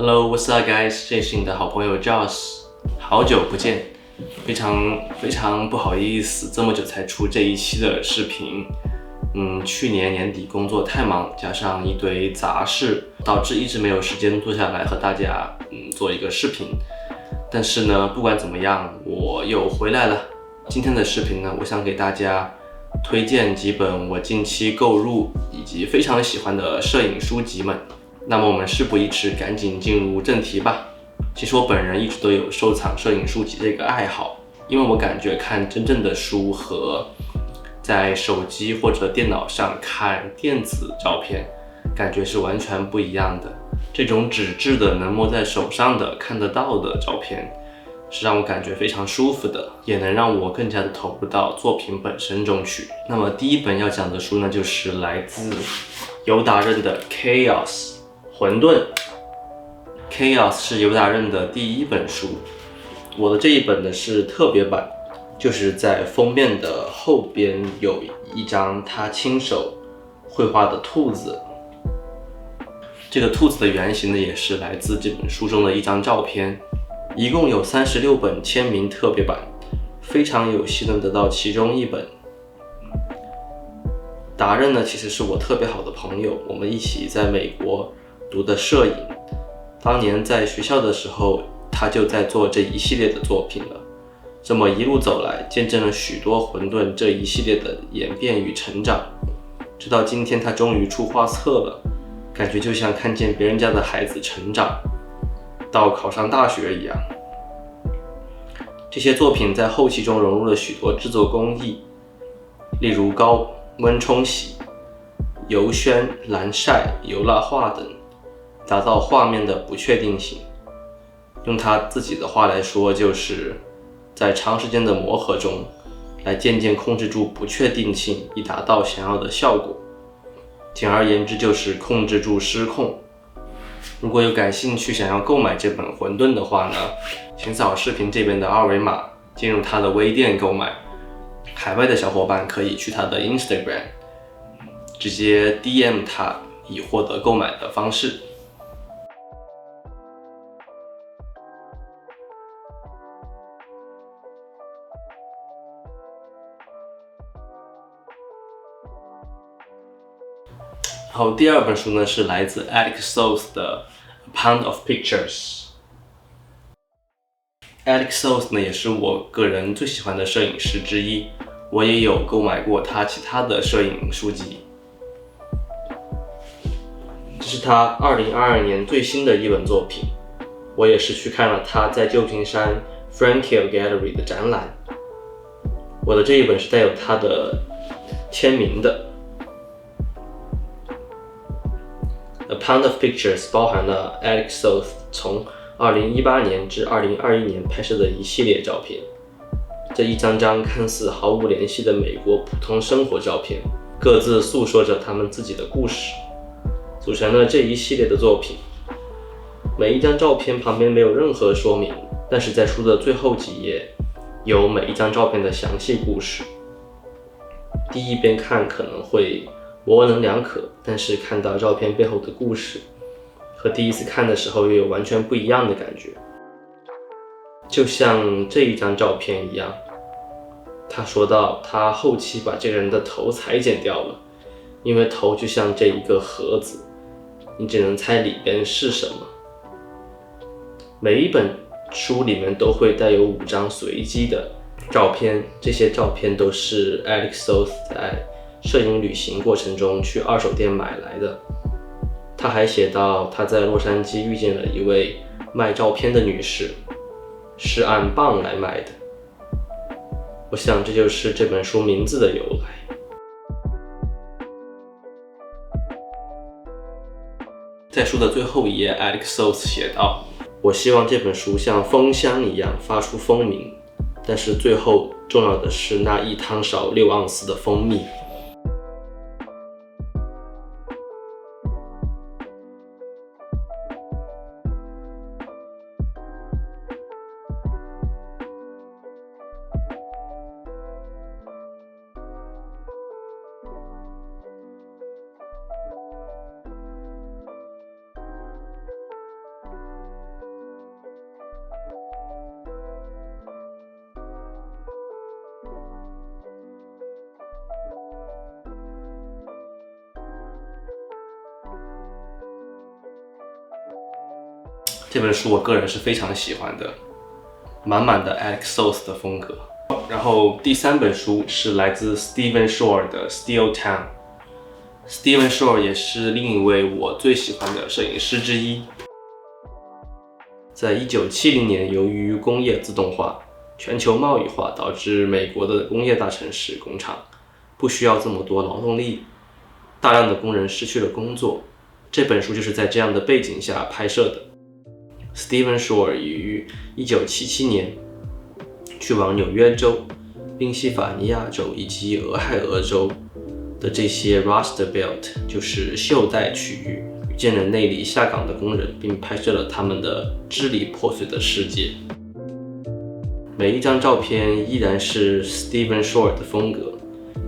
Hello, what's up, guys？ 这是你的好朋友 Josh， 好久不见，非常不好意思，这么久才出这一期的视频。去年年底工作太忙，加上一堆杂事，导致一直没有时间坐下来和大家做一个视频。但是呢，不管怎么样，我又回来了。今天的视频呢，我想给大家推荐几本我近期购入以及非常喜欢的摄影书籍们。那么我们事不宜迟，赶紧进入正题吧。其实我本人一直都有收藏摄影书籍这个爱好，因为我感觉看真正的书和在手机或者电脑上看电子照片，感觉是完全不一样的。这种纸质的能摸在手上的看得到的照片，是让我感觉非常舒服的，也能让我更加的投入到作品本身中去。那么第一本要讲的书呢，就是来自尤达任的 Chaos 混沌。Chaos 是尤达任的第一本书，我的这一本呢是特别版，就是在封面的后边有一张他亲手绘画的兔子。这个兔子的原型呢，也是来自这本书中的一张照片。一共有36本签名特别版，非常有幸能得到其中一本。达任呢，其实是我特别好的朋友，我们一起在美国读的摄影。当年在学校的时候，他就在做这一系列的作品了。这么一路走来，见证了许多混沌这一系列的演变与成长。直到今天，他终于出画册了，感觉就像看见别人家的孩子成长到考上大学一样。这些作品在后期中融入了许多制作工艺，例如高温冲洗、油宣、蓝晒、油蜡画等，达到画面的不确定性。用他自己的话来说，就是在长时间的磨合中，来渐渐控制住不确定性，以达到想要的效果。简而言之，就是控制住失控。如果有感兴趣想要购买这本《混沌》的话呢，请扫视频这边的二维码进入他的微店购买。海外的小伙伴可以去他的 Instagram 直接 DM 他，以获得购买的方式。然后第二本书呢，是来自 Alex Soth 的 A Pound of Pictures。Alex Soth 呢，也是我个人最喜欢的摄影师之一，我也有购买过他其他的摄影书籍。这是他2022年最新的一本作品，我也是去看了他在旧金山 Frankel Gallery 的展览。我的这一本是带有他的签名的。A Pound of Pictures 包含了 Alex Soth 从2018年至2021年拍摄的一系列照片，这一张张看似毫无联系的美国普通生活照片，各自诉说着他们自己的故事，组成了这一系列的作品。每一张照片旁边没有任何说明，但是在书的最后几页有每一张照片的详细故事。第一遍看可能会模棱两可，但是看到照片背后的故事，和第一次看的时候又有完全不一样的感觉。就像这一张照片一样，他说到他后期把这个人的头裁剪掉了，因为头就像这一个盒子，你只能猜里边是什么。每一本书里面都会带有5张随机的照片，这些照片都是 Alex Soth 在摄影旅行过程中去二手店买来的。他还写到他在洛杉矶遇见了一位卖照片的女士，是按磅来卖的。我想这就是这本书名字的由来。在书的最后一页， Alex Soth 写道，我希望这本书像蜂箱一样发出蜂鸣，但是最后重要的是那1汤勺6盎司的蜂蜜。这本书我个人是非常喜欢的，满满的 Alex Soth 的风格。然后第3本书是来自 Stephen Shore 的 Steel Town。Stephen Shore 也是另一位我最喜欢的摄影师之一。在1970年，由于工业自动化、全球贸易化，导致美国的工业大城市工厂不需要这么多劳动力，大量的工人失去了工作。这本书就是在这样的背景下拍摄的。Stephen Shore 于1977年去往纽约州、宾夕法尼亚州以及俄亥俄州的这些 Rust Belt， 就是袖带区域，遇见了内里下岗的工人，并拍摄了他们的支离破碎的世界。每一张照片依然是 Stephen Shore 的风格，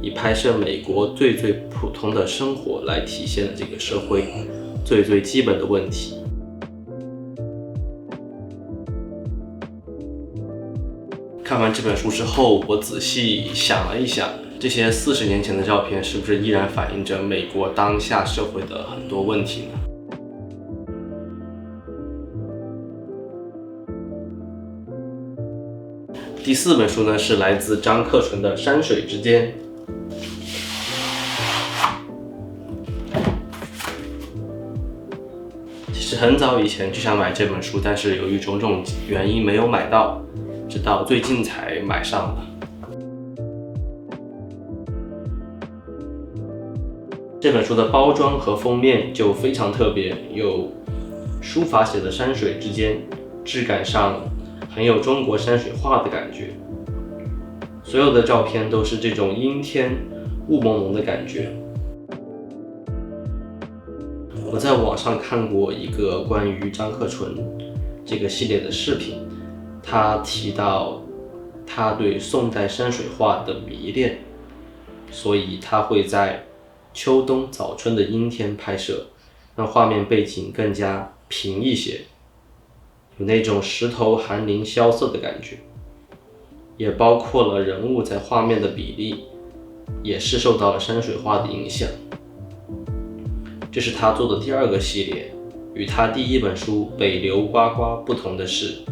以拍摄美国最普通的生活来体现了这个社会最基本的问题。看完这本书之后，我仔细想了一想，这些40年前的照片是不是依然反映着美国当下社会的很多问题呢？第4本书呢，是来自张克纯的《山水之间》。其实很早以前就想买这本书，但是由于种种原因没有买到，直到最近才买上了。这本书的包装和封面就非常特别，有书法写的山水之间，质感上很有中国山水画的感觉。所有的照片都是这种阴天雾蒙蒙的感觉。我在网上看过一个关于张克纯这个系列的视频，他提到他对宋代山水画的迷恋，所以他会在秋冬早春的阴天拍摄，让画面背景更加平一些，有那种石头寒林萧瑟的感觉。也包括了人物在画面的比例，也是受到了山水画的影响。这是他做的第2个系列，与他第1本书《北流呱呱》不同的是，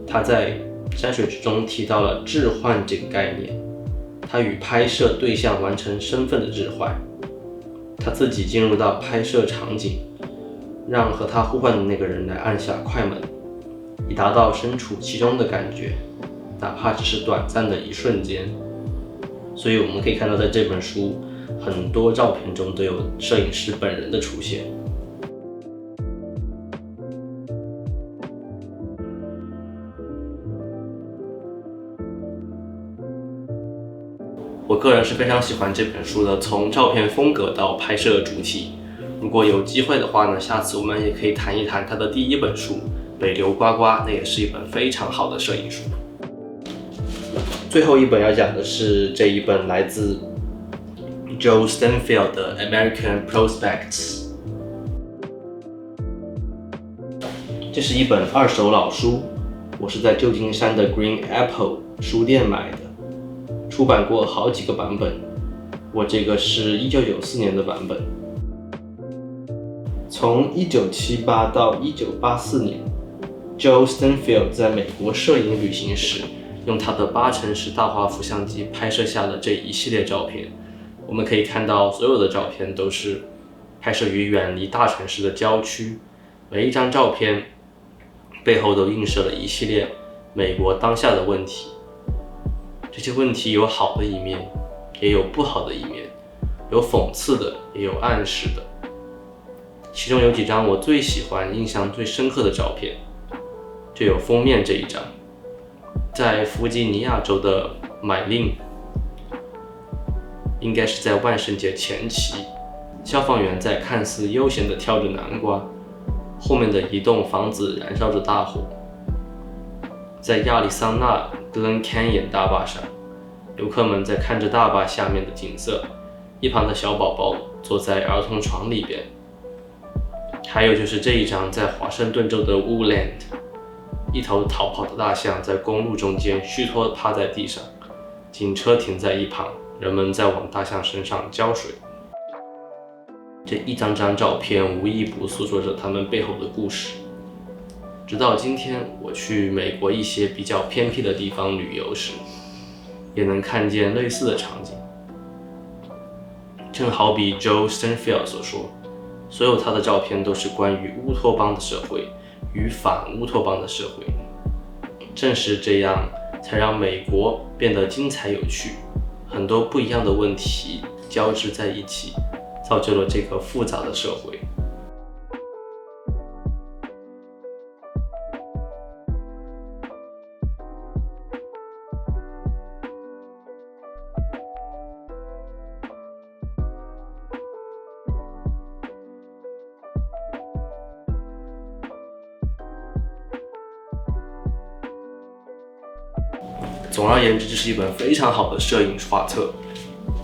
他在山水之中提到了置换这个概念，他与拍摄对象完成身份的置换，他自己进入到拍摄场景，让和他互换的那个人来按下快门，以达到身处其中的感觉，哪怕只是短暂的一瞬间。所以我们可以看到，在这本书很多照片中都有摄影师本人的出现。我个人是非常喜欢这本书的，从照片风格到拍摄主题。如果有机会的话呢，下次我们也可以谈一谈他的第1本书《北流呱呱》，那也是一本非常好的摄影书。最后一本要讲的是这一本来自 Joe Stanfield 的 American Prospects。 这是一本2手老书，我是在旧金山的 Green Apple 书店买的，出版过好几个版本，我这个是1994年的版本。从1978到1984年 Joe Stanfield 在美国摄影旅行时，用他的8乘10大画幅相机拍摄下了这一系列照片。我们可以看到，所有的照片都是拍摄于远离大城市的郊区，每一张照片背后都映射了一系列美国当下的问题。这些问题有好的一面，也有不好的一面，有讽刺的，也有暗示的。其中有几张我最喜欢、印象最深刻的照片，就有封面这一张。在弗吉尼亚州的麦令，应该是在万圣节前期，消防员在看似悠闲地挑着南瓜，后面的一栋房子燃烧着大火。在亚利桑那 Glen Canyon 大坝上，游客们在看着大坝下面的景色，一旁的小宝宝坐在儿童床里边。还有就是这一张在华盛顿州的 Woodland， 一头逃跑的大象在公路中间虚脱趴在地上，警车停在一旁，人们在往大象身上浇水。这一张张照片无一不诉说着他们背后的故事。直到今天，我去美国一些比较偏僻的地方旅游时，也能看见类似的场景。正好比 Joe Stanfield 所说，所有他的照片都是关于乌托邦的社会与反乌托邦的社会。正是这样，才让美国变得精彩有趣，很多不一样的问题交织在一起，造就了这个复杂的社会。总而言之，这是一本非常好的摄影画册，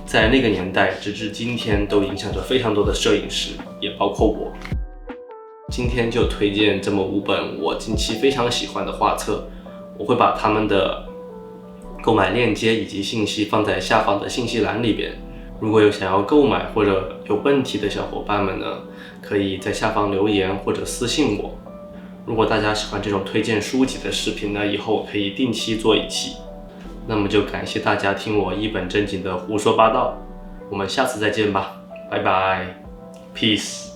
在那个年代，直至今天都影响着非常多的摄影师，也包括我。今天就推荐这么5本我近期非常喜欢的画册，我会把它们的购买链接以及信息放在下方的信息栏里边。如果有想要购买或者有问题的小伙伴们呢，可以在下方留言或者私信我。如果大家喜欢这种推荐书籍的视频呢，以后可以定期做一期。那么就感谢大家听我一本正经的胡说八道，我们下次再见吧，拜拜 ，peace。